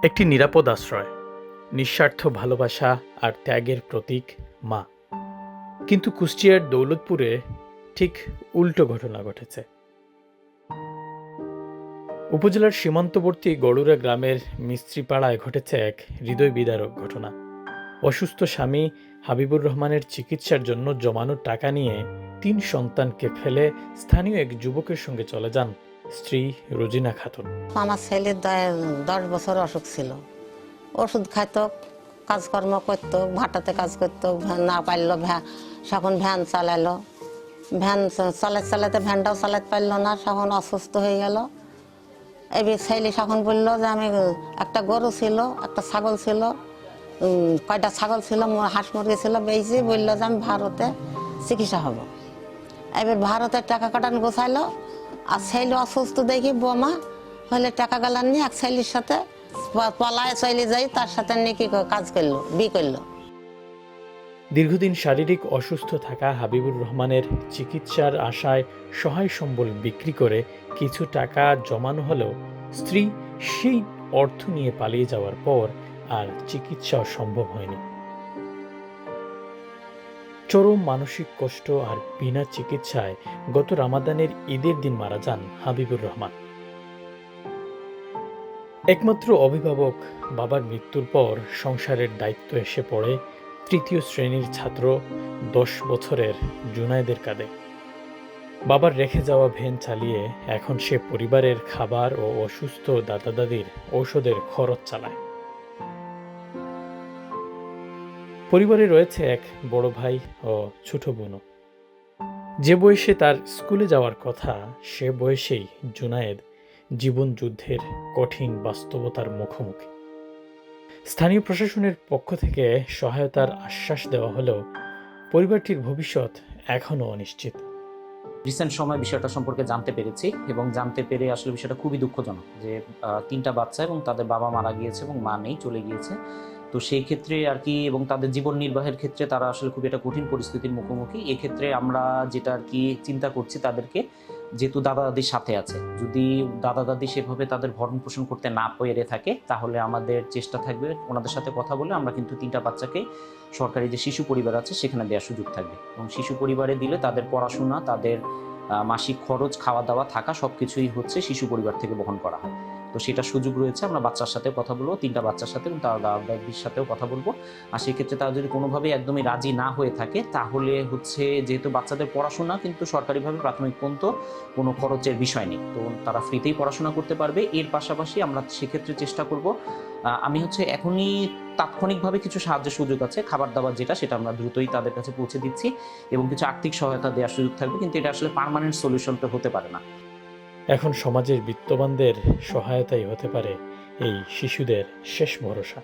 একটি নিরাপদ আশ্রয়, নিঃস্বার্থ ভালোবাসা আর ত্যাগের প্রতীক মা। কিন্তু কুষ্টিয়ার দৌলতপুরে ঠিক উল্টো ঘটনা ঘটেছে। উপজেলার সীমান্তবর্তী গড়ুরা গ্রামের মিস্ত্রিপাড়ায় ঘটেছে এক হৃদয় বিদারক ঘটনা। অসুস্থ স্বামী হাবিবুর রহমানের চিকিৎসার জন্য জমানো টাকা নিয়ে ৩ সন্তানকে ফেলে স্থানীয় এক যুবকের সঙ্গে চলে যান স্ত্রী রোজিনা খাতুন। আমার ছেলের 10 বছর অসুখ ছিল। ওষুধ খাইতো, কাজকর্ম করতো, ভাটাতে কাজ করতো, না পারলো তখন ভ্যান চালালো। ভ্যান চালাতে ভ্যানটাও চালাতে পারলো না, তখন অসুস্থ হয়ে গেল। এবার ছেলে তখন বললো যে আমি একটা গরু ছিল, একটা ছাগল ছিল, কয়টা ছাগল ছিল, হাঁস মুরগি ছিল, বেশি বললো যে আমি ভারতে চিকিৎসা হব। এবার ভারতের টাকা কাটান গোছাইলো, আর ছেলে অসুস্থ দেখি বোমা হলে টাকা গালান নিয়ে এক ছেলের সাথে পলায় চলে যাই, তার সাথে নিয়ে কি কাজ করলো, বিয়ে করলো। দীর্ঘদিন শারীরিক অসুস্থ থাকা হাবিবুর রহমানের চিকিৎসার আশায় সহায় সম্বল বিক্রি করে কিছু টাকা জমানো হলেও স্ত্রী সেই অর্থ নিয়ে পালিয়ে যাওয়ার পর আর চিকিৎসাও সম্ভব হয়নি। চরম মানসিক কষ্ট আর বিনা চিকিৎসায় গত রামাদানের ঈদের দিন মারা যান হাবিবুর রহমান। একমাত্র অভিভাবক বাবার মৃত্যুর পর সংসারের দায়িত্ব এসে পড়ে তৃতীয় শ্রেণীর ছাত্র 10 বছরের জুনায়েদের কাঁধে। বাবার রেখে যাওয়া ভ্যান চালিয়ে এখন সে পরিবারের খাবার ও অসুস্থ দাদা দাদির ঔষধের খরচ চালায়। পরিবারে রয়েছে এক বড় ভাই ও ছোট বোনও। যে বয়সে তার স্কুলে যাওয়ার কথা, সে বয়সেই জুনায়েদ জীবন যুদ্ধের কঠিন বাস্তবতার মুখোমুখি। স্থানীয় প্রশাসনের পক্ষ থেকে সহায়তার আশ্বাস দেওয়া হলেও পরিবারটির ভবিষ্যৎ এখনও অনিশ্চিত। রিসেন্ট সময় বিষয়টা সম্পর্কে জানতে পেরেছি এবং জানতে পেরে আসলে বিষয়টা খুবই দুঃখজনক যে 3টা বাচ্চা এবং তাদের বাবা মারা গিয়েছে এবং মা নেই, চলে গিয়েছে। তো সেই ক্ষেত্রে আর কি, এবং তাদের জীবন নির্বাহের ক্ষেত্রে তারা আসলে খুবই একটা কঠিন পরিস্থিতির মুখোমুখি। এক্ষেত্রে আমরা যেটা আর কি চিন্তা করছি, তাদেরকে যেহেতু দাদা দাদির সাথে আছে, যদি দাদা দাদি সেভাবে তাদের ভরণ পোষণ করতে না পেরে থাকে, তাহলে আমাদের চেষ্টা থাকবে ওনাদের সাথে কথা বলে আমরা কিন্তু 3টা বাচ্চাকে সরকারি যে শিশু পরিবার আছে সেখানে দেওয়ার সুযোগ থাকবে, এবং শিশু পরিবারে দিলে তাদের পড়াশোনা, তাদের মাসিক খরচ, খাওয়া দাওয়া, থাকা সবকিছুই হচ্ছে শিশু পরিবার থেকে বহন করা হয়। তো সেটা সুযোগ রয়েছে। আমরা বাচ্চার সাথে কথা বলবো, 3টা বাচ্চার সাথে, এবং তার দাদির সাথেও কথা বলবো। আর সেক্ষেত্রে তারা যদি কোনোভাবেই একদমই রাজি না হয়ে থাকে, তাহলে হচ্ছে যেহেতু বাচ্চাদের পড়াশোনা কিন্তু সরকারিভাবে প্রাথমিক পর্যন্ত কোনো খরচের বিষয় নেই, তো তারা ফ্রিতেই পড়াশোনা করতে পারবে। এর পাশাপাশি আমরা সেক্ষেত্রে চেষ্টা করব, আমি হচ্ছে এখনই তাৎক্ষণিকভাবে কিছু সাহায্যের সুযোগ আছে, খাবার দাবার যেটা, সেটা আমরা দ্রুতই তাদের কাছে পৌঁছে দিচ্ছি, এবং কিছু আর্থিক সহায়তা দেওয়ার সুযোগ থাকবে। কিন্তু এটা আসলে পার্মানেন্ট সলিউশন তো হতে পারে না। এখন সমাজের বিত্তবানদের সহায়তাই হতে পারে এই শিশুদের শেষ ভরসা।